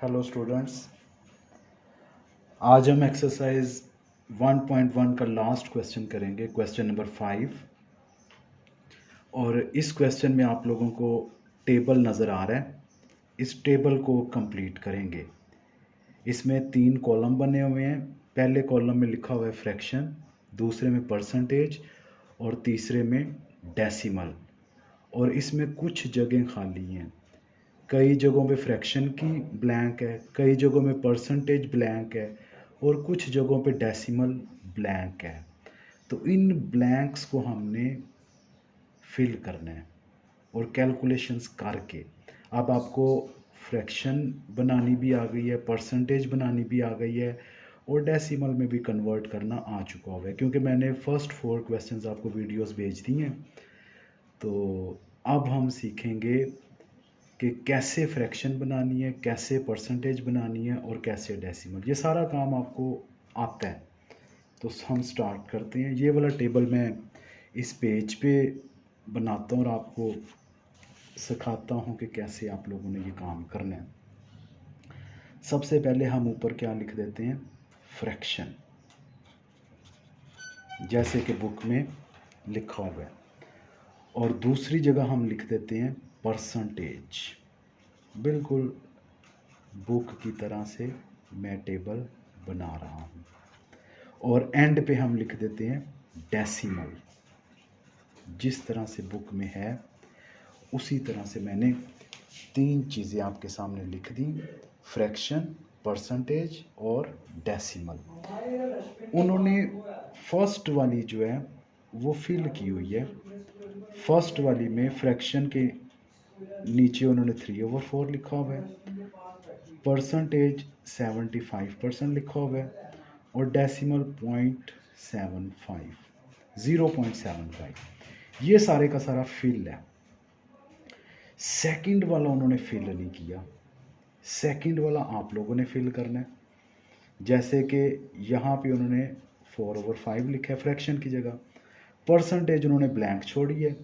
Hello students, आज हम exercise 1.1 का लास्ट क्वेश्चन करेंगे, क्वेश्चन नंबर 5। और इस क्वेश्चन में आप लोगों को टेबल नज़र आ रहा है। इस टेबल को कंप्लीट करेंगे। इसमें 3 कॉलम बने हुए हैं। पहले कॉलम में लिखा हुआ है फ्रैक्शन, दूसरे में परसेंटेज और तीसरे में डेसिमल। और इसमें कुछ जगह खाली हैं। कई जगहों पे फ्रैक्शन की ब्लैंक है, कई जगहों में परसेंटेज ब्लैंक है और कुछ जगहों पे डेसिमल ब्लैंक है। तो इन ब्लैंक्स को हमने फिल करना है और कैलकुलेशंस करके। अब आपको फ्रैक्शन बनानी भी आ गई है, परसेंटेज बनानी भी आ गई है और डेसिमल में भी कन्वर्ट करना आ चुका हुआ है, क्योंकि मैंने फर्स्ट 4 क्वेश्चंस आपको वीडियोस भेज दी हैं। तो अब हम सीखेंगे कि कैसे फ्रैक्शन बनानी है, कैसे परसेंटेज बनानी है और कैसे डेसिमल। ये सारा काम आपको आता है। तो हम स्टार्ट करते हैं। ये वाला टेबल मैं इस पेज पे बनाता हूँ और आपको सिखाता हूँ कि कैसे आप लोगों ने ये काम करना है। सबसे पहले हम ऊपर क्या लिख देते हैं, फ्रैक्शन, जैसे कि बुक में लिखा हुआ है। और दूसरी जगह हम लिख देते हैं परसेंटेज। बिल्कुल बुक की तरह से मैं टेबल बना रहा हूँ। और एंड पे हम लिख देते हैं डेसिमल। जिस तरह से बुक में है उसी तरह से मैंने 3 चीज़ें आपके सामने लिख दी, फ्रैक्शन, परसेंटेज और डेसिमल। उन्होंने फर्स्ट वाली जो है वो फिल की हुई है। फर्स्ट वाली में फ्रैक्शन के नीचे उन्होंने 3/4 लिखा हुआ है, परसेंटेज 75% लिखा हुआ है और डेसिमल 0.75। ये सारे का सारा फिल है। सेकंड वाला उन्होंने फिल नहीं किया। सेकंड वाला आप लोगों ने फिल करना है। जैसे कि यहाँ पे उन्होंने 4/5 लिखा है फ्रैक्शन की जगह, परसेंटेज उन्होंने ब्लैंक छोड़ी है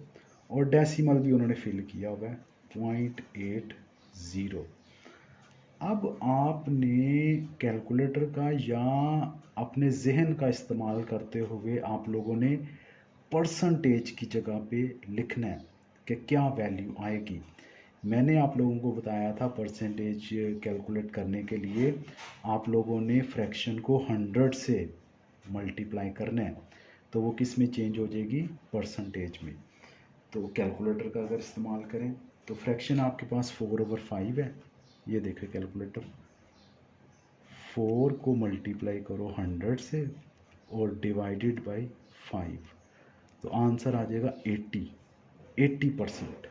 और डेसिमल भी उन्होंने फिल किया हुआ है 0.80। अब आपने कैलकुलेटर का या अपने जहन का इस्तेमाल करते हुए आप लोगों ने परसेंटेज की जगह पे लिखना है कि क्या वैल्यू आएगी। मैंने आप लोगों को बताया था परसेंटेज कैलकुलेट करने के लिए आप लोगों ने फ्रैक्शन को 100 से मल्टीप्लाई करना है, तो वो किस में चेंज हो जाएगी, परसेंटेज में। तो कैलकुलेटर का अगर इस्तेमाल करें तो फ्रैक्शन आपके पास 4/5 है। ये देखें कैलकुलेटर, 4 को मल्टीप्लाई करो 100 से और डिवाइडेड बाई 5, तो आंसर आ जाएगा 80%।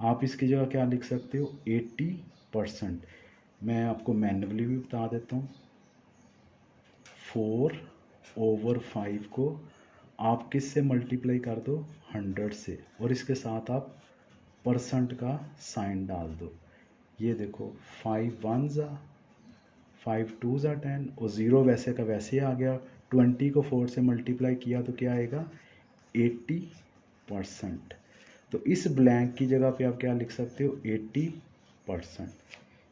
आप इसकी जगह क्या लिख सकते हो, 80%। मैं आपको मैन्युअली भी बता देता हूँ। 4/5 को आप किस से मल्टीप्लाई कर दो, 100 से, और इसके साथ आप परसेंट का साइन डाल दो। ये देखो 5 1 ज़ा 5 2 ज़ा 10 और 0 वैसे का वैसे ही आ गया। 20 को 4 से मल्टीप्लाई किया तो क्या आएगा, 80%। तो इस ब्लैंक की जगह पे आप क्या लिख सकते हो, 80%।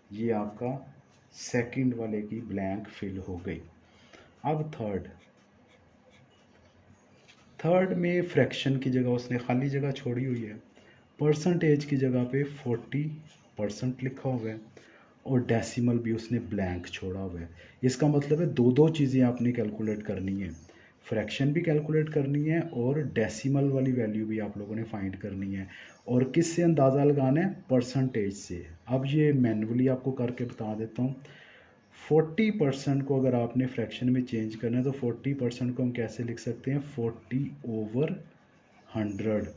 ये आपका सेकंड वाले की ब्लैंक फिल हो गई। अब थर्ड में फ्रैक्शन की जगह उसने खाली जगह छोड़ी हुई है। परसेंटेज की जगह पे 40% लिखा हुआ है और डेसिमल भी उसने ब्लैंक छोड़ा हुआ है। इसका मतलब है दो चीज़ें आपने कैलकुलेट करनी है, फ्रैक्शन भी कैलकुलेट करनी है और डेसिमल वाली वैल्यू भी आप लोगों ने फाइंड करनी है। और किससे अंदाज़ा लगाना है, परसेंटेज से। अब ये मैन्युअली आपको करके बता देता हूँ। 40% को अगर आपने फ्रैक्शन में चेंज करना है तो 40% को हम कैसे लिख सकते हैं, 40/100।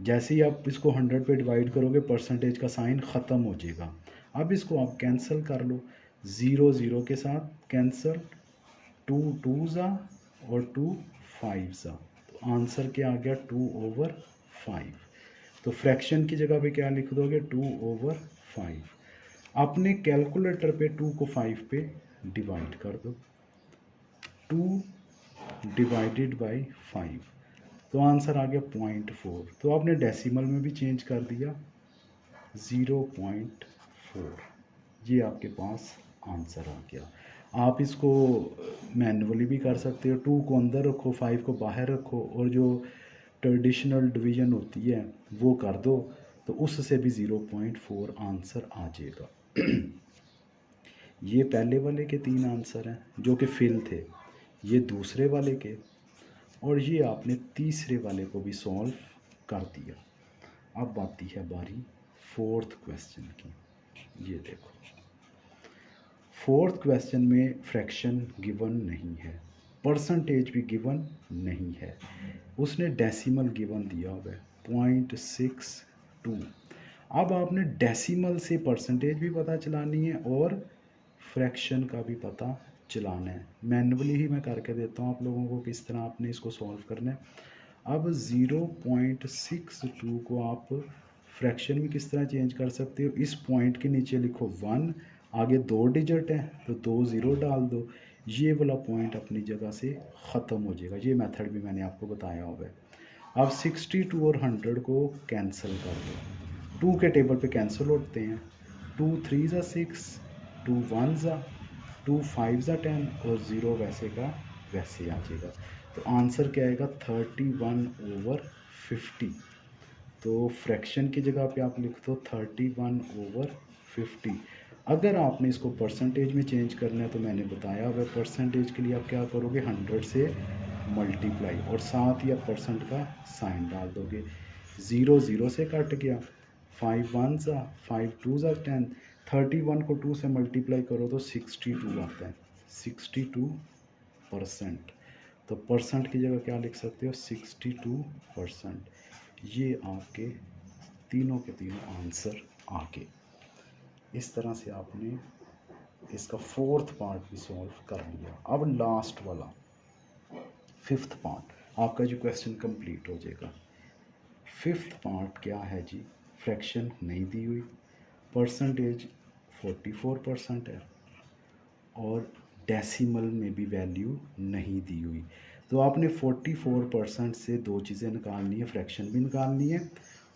जैसे ही आप इसको 100 पे डिवाइड करोगे परसेंटेज का साइन ख़त्म हो जाएगा। अब इसको आप कैंसिल कर लो, 0 0 के साथ कैंसिल, 2 2 ज़ा और 2 5 ज़ा, तो आंसर क्या आ गया, 2/5। तो फ्रैक्शन की जगह पे क्या लिख दोगे, 2/5। अपने कैलकुलेटर पे 2 को 5 पे डिवाइड कर दो, 2 डिवाइडेड बाई 5, तो आंसर आ गया 0.4। तो आपने डेसिमल में भी चेंज कर दिया 0.4। ये आपके पास आंसर आ गया। आप इसको मैनुअली भी कर सकते हो, 2 को अंदर रखो, 5 को बाहर रखो और जो ट्रेडिशनल डिवीज़न होती है वो कर दो, तो उससे भी 0.4 आंसर आ जाएगा। ये पहले वाले के 3 आंसर हैं जो कि फिल थे, ये दूसरे वाले के, और ये आपने तीसरे वाले को भी सॉल्व कर दिया। अब आती है बारी फोर्थ क्वेश्चन की। ये देखो, फोर्थ क्वेश्चन में फ्रैक्शन गिवन नहीं है, परसेंटेज भी गिवन नहीं है, उसने डेसिमल गिवन दिया हुआ है 0.62। अब आपने डेसिमल से परसेंटेज भी पता चलानी है और फ्रैक्शन का भी पता चलाना है। मैनुअली ही मैं करके देता हूँ आप लोगों को किस तरह आपने इसको सॉल्व करना है। अब 0.62 को आप फ्रैक्शन में किस तरह चेंज कर सकते हो, इस पॉइंट के नीचे लिखो 1, आगे 2 डिजिट है तो 2 ज़ीरो डाल दो, ये वाला पॉइंट अपनी जगह से ख़त्म हो जाएगा। ये मेथड भी मैंने आपको बताया हुआ है। अब 62 और 100 को कैंसिल कर दो, 2 के टेबल पे कैंसिल होते हैं, 2 3 ज़ा 6, 2 1 ज़ा 2 5 ज़ा 10 और 0 वैसे का वैसे आ जाएगा। तो आंसर क्या आएगा 31/50। तो फ्रैक्शन की जगह पे आप लिख दो 31/50। अगर आपने इसको परसेंटेज में चेंज करना है तो मैंने बताया हुआ परसेंटेज के लिए आप क्या करोगे 100 से मल्टीप्लाई और साथ ही आप परसेंट का साइन डाल दोगे। 0 0 से कट गया, 5 1 ज़ा 5 2 ज़ा 10, 31 को 2 से मल्टीप्लाई करो तो 62 आता है, 62%। तो परसेंट की जगह क्या लिख सकते हो 62%। ये आपके तीनों के तीनों आंसर आ गए। इस तरह से आपने इसका फोर्थ पार्ट भी सॉल्व कर लिया। अब लास्ट वाला फिफ्थ पार्ट आपका जो क्वेश्चन कंप्लीट हो जाएगा। फिफ्थ पार्ट क्या है जी, फ्रैक्शन नहीं दी हुई, परसेंटेज 44% है और डेसिमल में भी वैल्यू नहीं दी हुई। तो आपने 44% से दो चीज़ें निकालनी है, फ्रैक्शन भी निकालनी है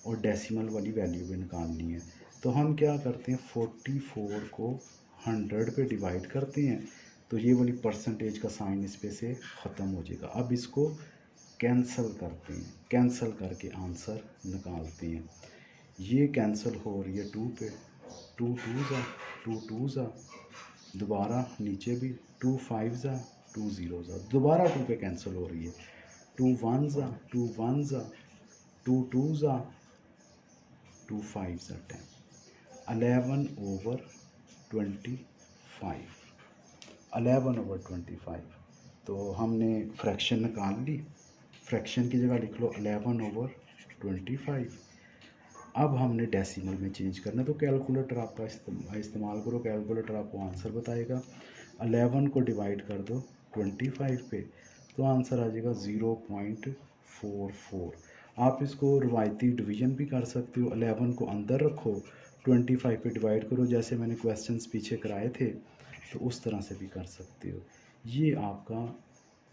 और डेसिमल वाली वैल्यू भी निकालनी है। तो हम क्या करते हैं 44 को 100 पे डिवाइड करते हैं, तो ये वाली परसेंटेज का साइन इस पे से ख़त्म हो जाएगा। अब इसको कैंसिल करते हैं, कैंसिल करके आंसर निकालते हैं। ये कैंसिल हो रही है 2 पे, 2 2 ज़ा 2 2 ज़ा, दोबारा नीचे भी 2 5 ज़ा 2 0 ज़ा, दोबारा 2 पे कैंसिल हो रही है, 2 1 ज़ा 2 1 ज़ा 2 2 ज़ा 2 5 ज़ा 10, 11/25, 11/25। तो हमने फ्रैक्शन निकाल ली, फ्रैक्शन की जगह लिख लो 11/25। अब हमने डेसिमल में चेंज करना है, तो कैलकुलेटर आपका इस्तेमाल करो, कैलकुलेटर आपको आंसर बताएगा। 11 को डिवाइड कर दो 25 पे, तो आंसर आ जाएगा 0.44। आप इसको रिवायती डिवीज़न भी कर सकते हो, 11 को अंदर रखो 25 पे डिवाइड करो, जैसे मैंने क्वेश्चंस पीछे कराए थे तो उस तरह से भी कर सकते हो। ये आपका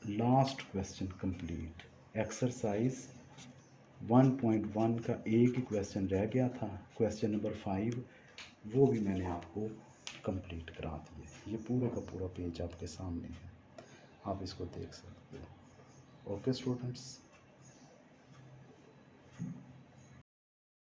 लास्ट क्वेश्चन कंप्लीट। एक्सरसाइज 1.1 का एक ही क्वेश्चन रह गया था, क्वेश्चन नंबर 5, वो भी मैंने आपको कंप्लीट करा दिया। ये पूरे का पूरा पेज आपके सामने है, आप इसको देख सकते हो। Okay students.